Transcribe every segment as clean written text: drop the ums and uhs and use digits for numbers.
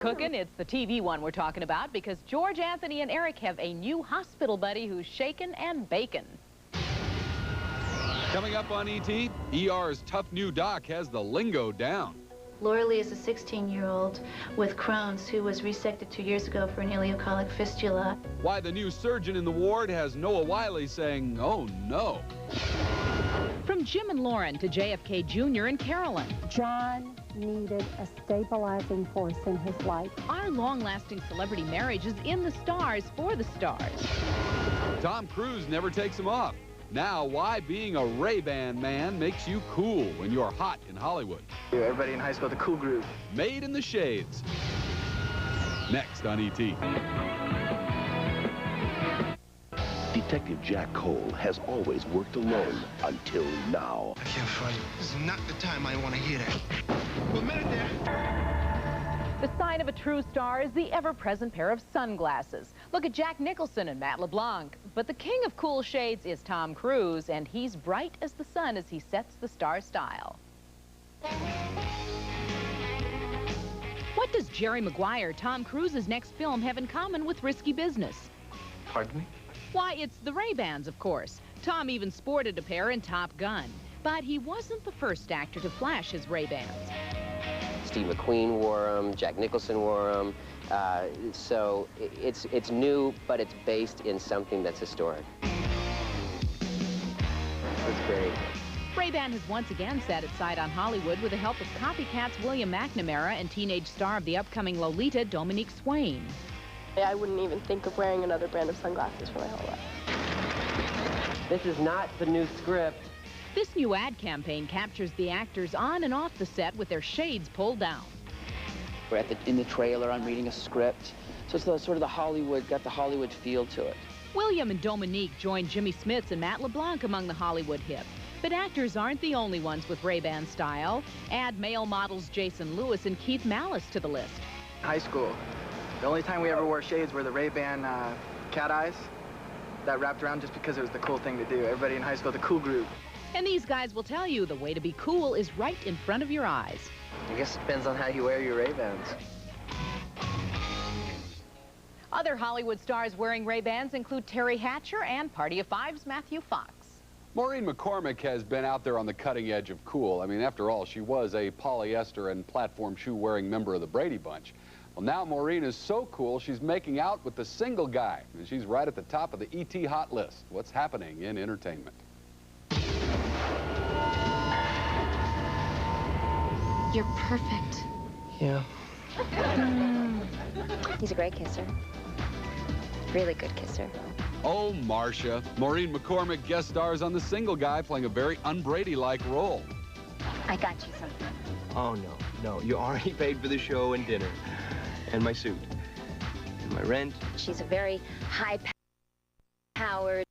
Cooking, it's the TV one we're talking about because George, Anthony, and Eric have a new hospital buddy who's shaken and bacon. Coming up on ET, ER's tough new doc has the lingo down. Laura Lee is a 16-year-old with Crohn's who was resected 2 years ago for an ileocolic fistula. Why the new surgeon in the ward has Noah Wiley saying, oh no. From Jim and Lauren to JFK Jr. and Carolyn. John needed a stabilizing force in his life. Our long-lasting celebrity marriage is in the stars for the stars. Tom Cruise never takes him off. Now, why being a Ray-Ban man makes you cool when you're hot in Hollywood. Everybody in high school, the cool group. Made in the shades. Next on ET. Detective Jack Cole has always worked alone until now. I can't fight. This is not the time I want to hear that. Well, minute there. The sign of a true star is the ever-present pair of sunglasses. Look at Jack Nicholson and Matt LeBlanc. But the king of cool shades is Tom Cruise, and he's bright as the sun as he sets the star style. What does Jerry Maguire, Tom Cruise's next film, have in common with risky business? Pardon me? Why, it's the Ray-Bans, of course. Tom even sported a pair in Top Gun. But he wasn't the first actor to flash his Ray-Bans. Steve McQueen wore them, Jack Nicholson wore them. So it's new, but it's based in something that's historic. That's great. Ray-Ban has once again set its sight on Hollywood with the help of copycats William McNamara and teenage star of the upcoming Lolita, Dominique Swain. I wouldn't even think of wearing another brand of sunglasses for my whole life. This is not the new script. This new ad campaign captures the actors on and off the set with their shades pulled down. We're in the trailer, I'm reading a script. So it's sort of the Hollywood, got the Hollywood feel to it. William and Dominique joined Jimmy Smits and Matt LeBlanc among the Hollywood hip. But actors aren't the only ones with Ray-Ban style. Add male models Jason Lewis and Keith Malice to the list. High school. The only time we ever wore shades were the Ray-Ban cat eyes that wrapped around just because it was the cool thing to do. Everybody in high school, the cool group. And these guys will tell you the way to be cool is right in front of your eyes. I guess it depends on how you wear your Ray-Bans. Other Hollywood stars wearing Ray-Bans include Terry Hatcher and Party of Five's Matthew Fox. Maureen McCormick has been out there on the cutting edge of cool. I mean, after all, she was a polyester and platform shoe-wearing member of the Brady Bunch. Well, now Maureen is so cool, she's making out with the single guy. And she's right at the top of the ET hot list. What's happening in entertainment? You're perfect. Yeah. He's a great kisser. Really good kisser. Oh, Marcia. Maureen McCormick guest stars on The Single Guy, playing a very un-Brady-like role. I got you something. Oh, no. You already paid for the show and dinner. And my suit. And my rent. She's a very high-powered...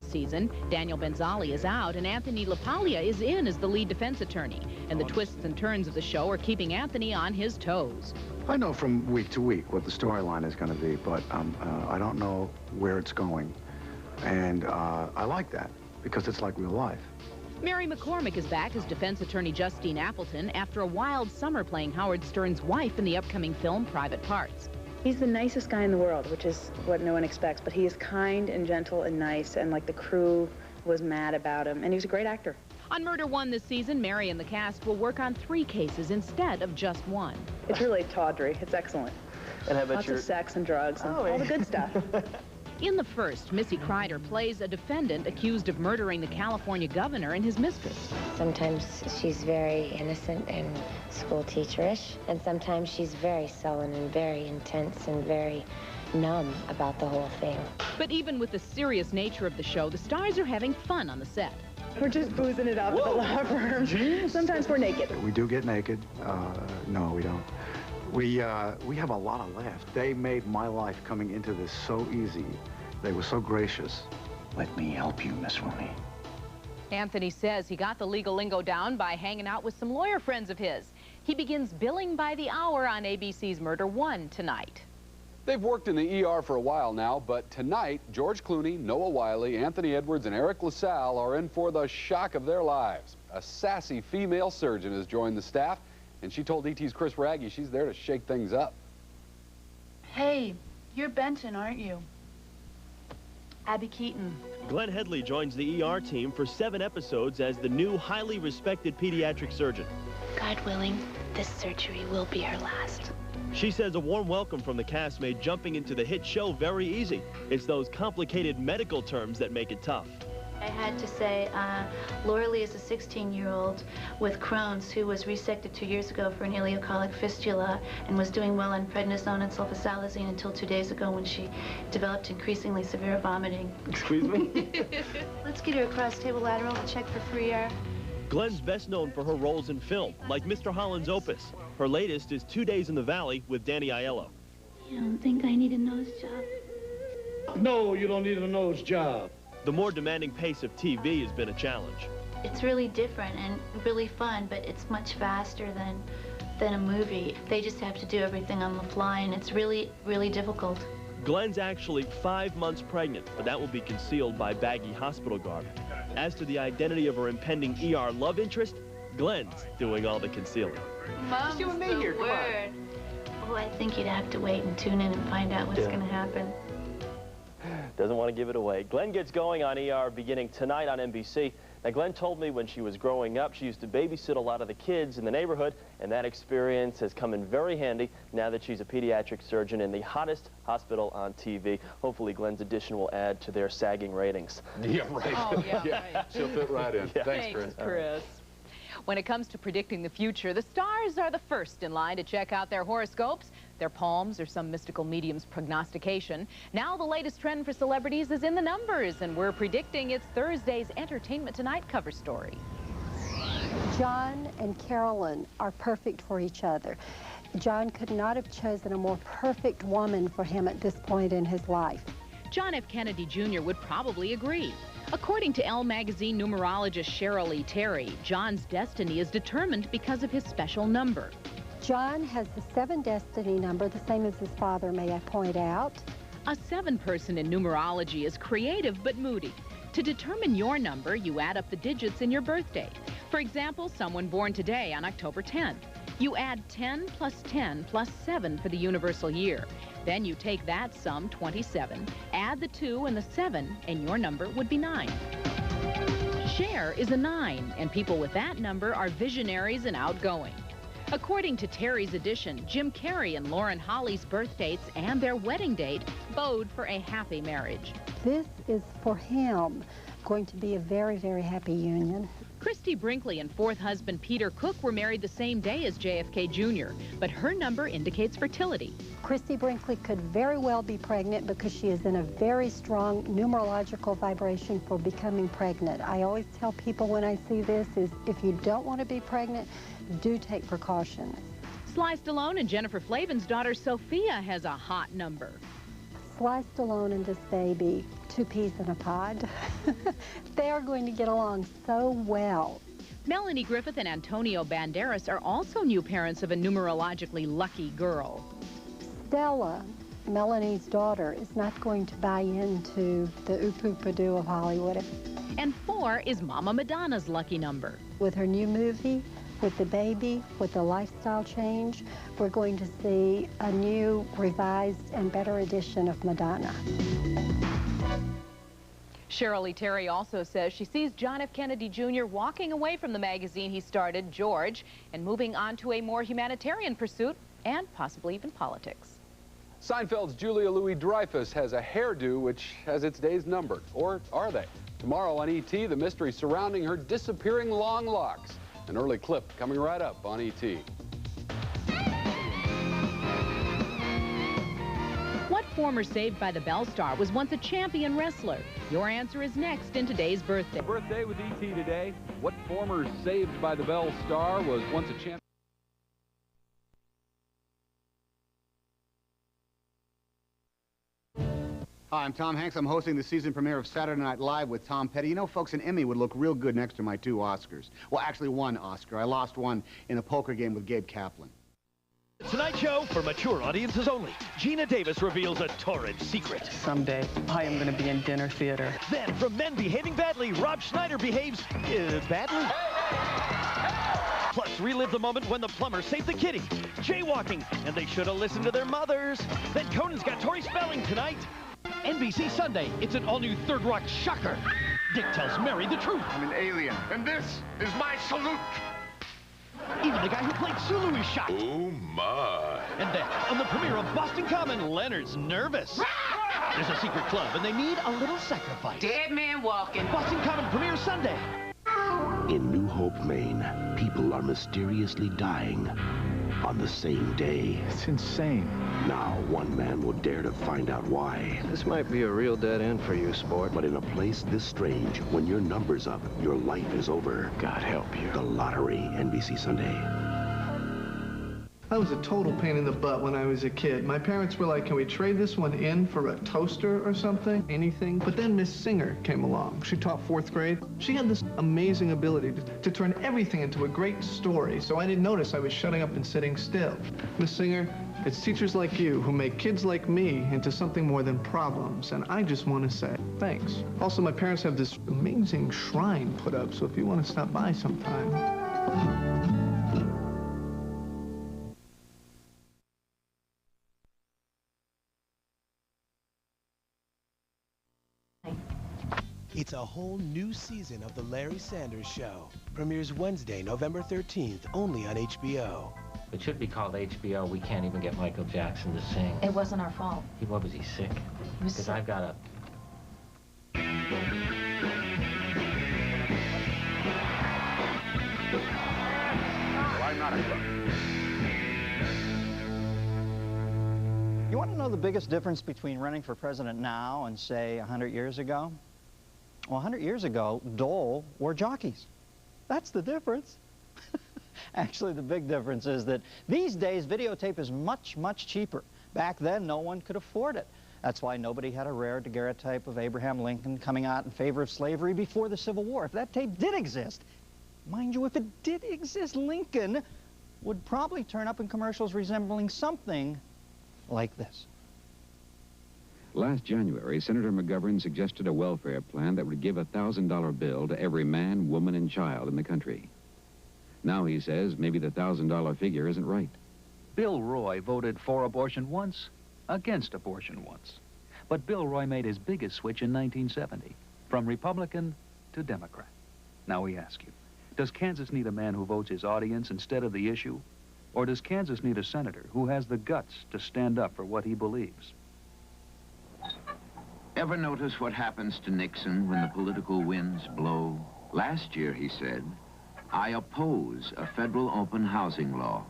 season. Daniel Benzali is out and Anthony LaPaglia is in as the lead defense attorney. And the twists and turns of the show are keeping Anthony on his toes. I know from week to week what the storyline is going to be, but I don't know where it's going. And I like that because it's like real life. Mary McCormick is back as defense attorney Justine Appleton after a wild summer playing Howard Stern's wife in the upcoming film Private Parts. He's the nicest guy in the world, which is what no one expects, but he is kind and gentle and nice, and like the crew was mad about him, and he was a great actor. On Murder One this season, Mary and the cast will work on 3 cases instead of just 1. It's really tawdry. It's excellent. And how about Lots of sex and drugs and all the good stuff. In the first, Missy Kreider plays a defendant accused of murdering the California governor and his mistress. Sometimes she's very innocent and school teacherish, and sometimes she's very sullen and very intense and very numb about the whole thing. But even with the serious nature of the show, the stars are having fun on the set. We're just boozing it up at the law firm. Sometimes we're naked. We do get naked. No, we don't. We have a lot of laughs. They made my life coming into this so easy. They were so gracious. Let me help you, Miss Rooney. Anthony says he got the legal lingo down by hanging out with some lawyer friends of his. He begins billing by the hour on ABC's Murder One tonight. They've worked in the ER for a while now, but tonight, George Clooney, Noah Wiley, Anthony Edwards, and Eric LaSalle are in for the shock of their lives. A sassy female surgeon has joined the staff, and she told ET's Chris Raggy she's there to shake things up. Hey, you're Benton, aren't you? Abby Keaton. Glenn Headley joins the ER team for 7 episodes as the new, highly respected pediatric surgeon. God willing, this surgery will be her last. She says a warm welcome from the cast made jumping into the hit show very easy. It's those complicated medical terms that make it tough. I had to say, Laura Lee is a 16-year-old with Crohn's who was resected 2 years ago for an ileocolic fistula and was doing well on prednisone and sulfasalazine until 2 days ago when she developed increasingly severe vomiting. Excuse me? Let's get her across table lateral to check for free air. Glenn's best known for her roles in film, like Mr. Holland's Opus. Her latest is 2 Days in the Valley with Danny Aiello. You don't think I need a nose job? No, you don't need a nose job. The more demanding pace of TV has been a challenge. It's really different and really fun, but it's much faster than a movie. They just have to do everything on the fly, and it's really, really difficult. Glenn's actually 5 months pregnant, but that will be concealed by baggy hospital garb. As to the identity of her impending ER love interest, Glenn's doing all the concealing. Mom's the word. Oh, I think you'd have to wait and tune in and find out what's going to happen. Doesn't want to give it away. Glenn gets going on ER beginning tonight on NBC. Now, Glenn told me when she was growing up, she used to babysit a lot of the kids in the neighborhood, and that experience has come in very handy now that she's a pediatric surgeon in the hottest hospital on TV. Hopefully, Glenn's addition will add to their sagging ratings. Yeah, right. Oh, yeah, right. She'll fit right in. Yeah. Thanks, Chris. When it comes to predicting the future, the stars are the first in line to check out their horoscopes, their palms, or some mystical medium's prognostication. Now the latest trend for celebrities is in the numbers, and we're predicting it's Thursday's Entertainment Tonight cover story. John and Carolyn are perfect for each other. John could not have chosen a more perfect woman for him at this point in his life. John F. Kennedy Jr. would probably agree. According to Elle magazine numerologist Cheryl E. Terry, John's destiny is determined because of his special number. John has the 7 destiny number, the same as his father, may I point out. A 7 person in numerology is creative but moody. To determine your number, you add up the digits in your birthday. For example, someone born today on October 10th. You add 10 plus 10 plus 7 for the universal year. Then you take that sum, 27, add the 2 and the 7, and your number would be 9. Cher is a 9, and people with that number are visionaries and outgoing. According to Terry's edition, Jim Carrey and Lauren Holly's birth dates and their wedding date bode for a happy marriage. This is, for him, going to be a very, very happy union. Christy Brinkley and 4th husband Peter Cook were married the same day as JFK Jr., but her number indicates fertility. Christy Brinkley could very well be pregnant because she is in a very strong numerological vibration for becoming pregnant. I always tell people when I see this is if you don't want to be pregnant, do take precautions. Sly Stallone and Jennifer Flavin's daughter Sophia has a hot number. Sly Stallone and this baby, 2 peas in a pod. They are going to get along so well. Melanie Griffith and Antonio Banderas are also new parents of a numerologically lucky girl. Stella, Melanie's daughter, is not going to buy into the oop-oop-a-doo of Hollywood. And 4 is Mama Madonna's lucky number. With her new movie, with the baby, with the lifestyle change, we're going to see a new, revised, and better edition of Madonna. Cheryl Lee Terry also says she sees John F. Kennedy Jr. walking away from the magazine he started, George, and moving on to a more humanitarian pursuit and possibly even politics. Seinfeld's Julia Louis-Dreyfus has a hairdo which has its days numbered. Or are they? Tomorrow on E.T., the mystery surrounding her disappearing long locks. An early clip coming right up on E.T. What former Saved by the Bell star was once a champion wrestler? Your answer is next in today's birthday. Birthday with E.T. today. What former Saved by the Bell star was once a champion? Hi, I'm Tom Hanks. I'm hosting the season premiere of Saturday Night Live with Tom Petty. You know, folks, an Emmy would look real good next to my 2 Oscars. Well, actually, 1 Oscar. I lost one in a poker game with Gabe Kaplan. The Tonight Show for mature audiences only. Gina Davis reveals a torrid secret. Someday, I am going to be in dinner theater. Then, from men behaving badly, Rob Schneider behaves badly. Plus, relive the moment when the plumber saved the kitty. Jaywalking, and they should have listened to their mothers. Then Conan's got Tori Spelling tonight. NBC Sunday, it's an all-new Third Rock shocker. Dick tells Mary the truth. I'm an alien, and this is my salute. Even the guy who played Sulu is shocked. Oh, my. And then, on the premiere of Boston Common, Leonard's nervous. There's a secret club, and they need a little sacrifice. Dead man walking. Boston Common premieres Sunday. In New Hope, Maine, people are mysteriously dying on the same day. It's insane. Now, one man will dare to find out why. This might be a real dead end for you, sport. But in a place this strange, when your number's up, your life is over. God help you. The Lottery, NBC Sunday. I was a total pain in the butt when I was a kid. My parents were like, can we trade this one in for a toaster or something? Anything. But then Miss Singer came along. She taught 4th grade. She had this amazing ability to turn everything into a great story, so I didn't notice I was shutting up and sitting still. Miss Singer, it's teachers like you who make kids like me into something more than problems, and I just want to say thanks. Also, my parents have this amazing shrine put up, so if you want to stop by sometime. It's a whole new season of The Larry Sanders Show. Premieres Wednesday, November 13th, only on HBO. It should be called HBO. We can't even get Michael Jackson to sing. It wasn't our fault. What was he, sick? He was Because sick. I've got a... Why not a crook? You want to know the biggest difference between running for president now and, say, 100 years ago? Well, 100 years ago, Dole wore jockeys. That's the difference. Actually, the big difference is that these days, videotape is much, much cheaper. Back then, no one could afford it. That's why nobody had a rare daguerreotype of Abraham Lincoln coming out in favor of slavery before the Civil War. If that tape did exist, mind you, if it did exist, Lincoln would probably turn up in commercials resembling something like this. Last January, Senator McGovern suggested a welfare plan that would give a $1,000 bill to every man, woman, and child in the country. Now he says maybe the $1,000 figure isn't right. Bill Roy voted for abortion once, against abortion once. But Bill Roy made his biggest switch in 1970, from Republican to Democrat. Now we ask you, does Kansas need a man who votes his audience instead of the issue? Or does Kansas need a senator who has the guts to stand up for what he believes? Ever notice what happens to Nixon when the political winds blow? Last year, he said, I oppose a federal open housing law.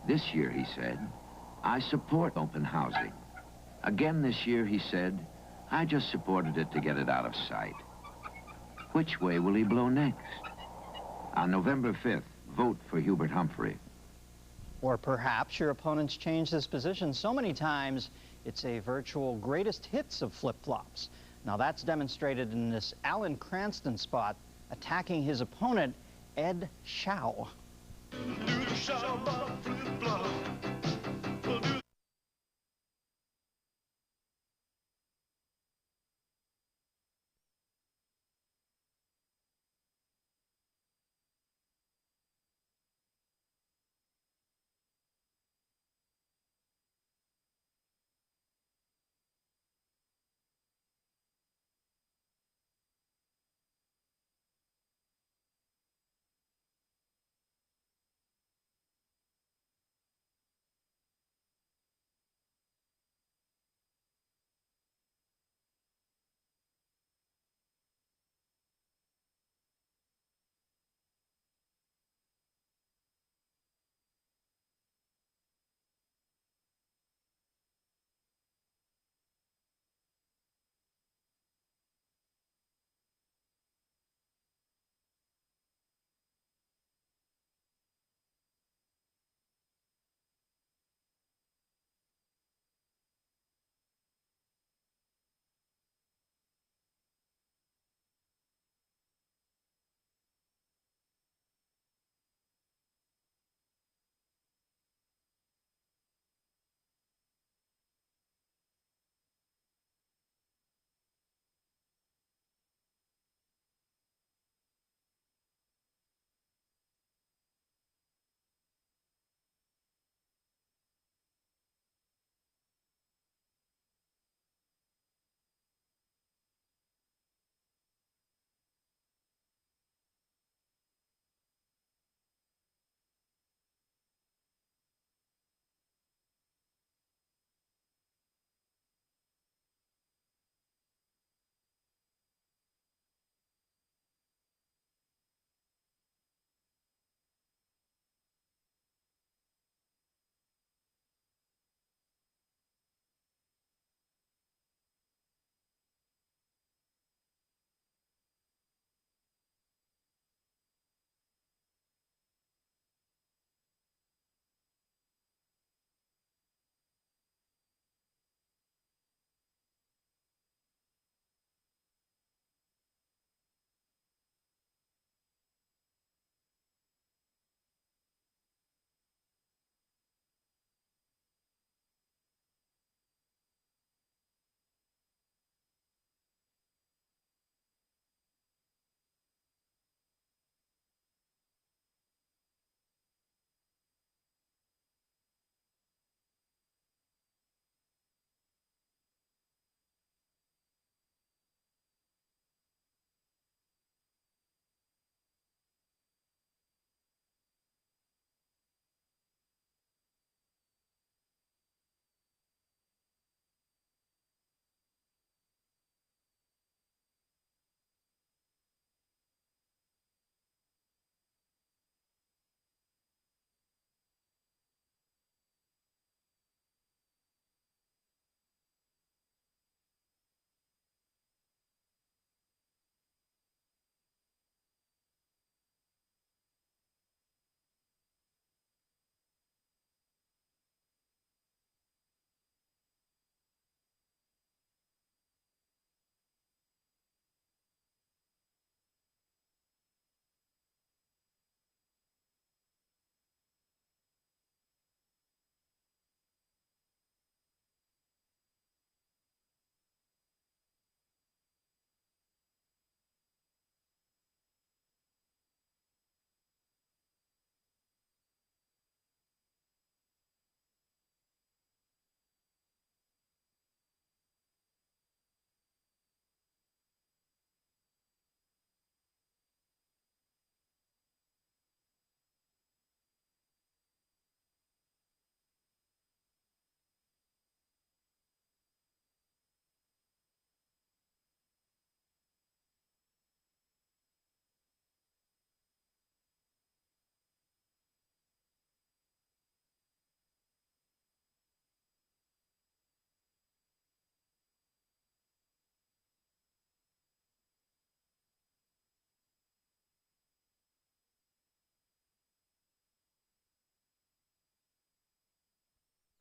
This year, he said, I support open housing. Again this year, he said, I just supported it to get it out of sight. Which way will he blow next? On November 5th, vote for Hubert Humphrey. Or perhaps your opponent's changed his position so many times, it's a virtual greatest hits of flip-flops. Now that's demonstrated in this Alan Cranston spot attacking his opponent, Ed Shaw.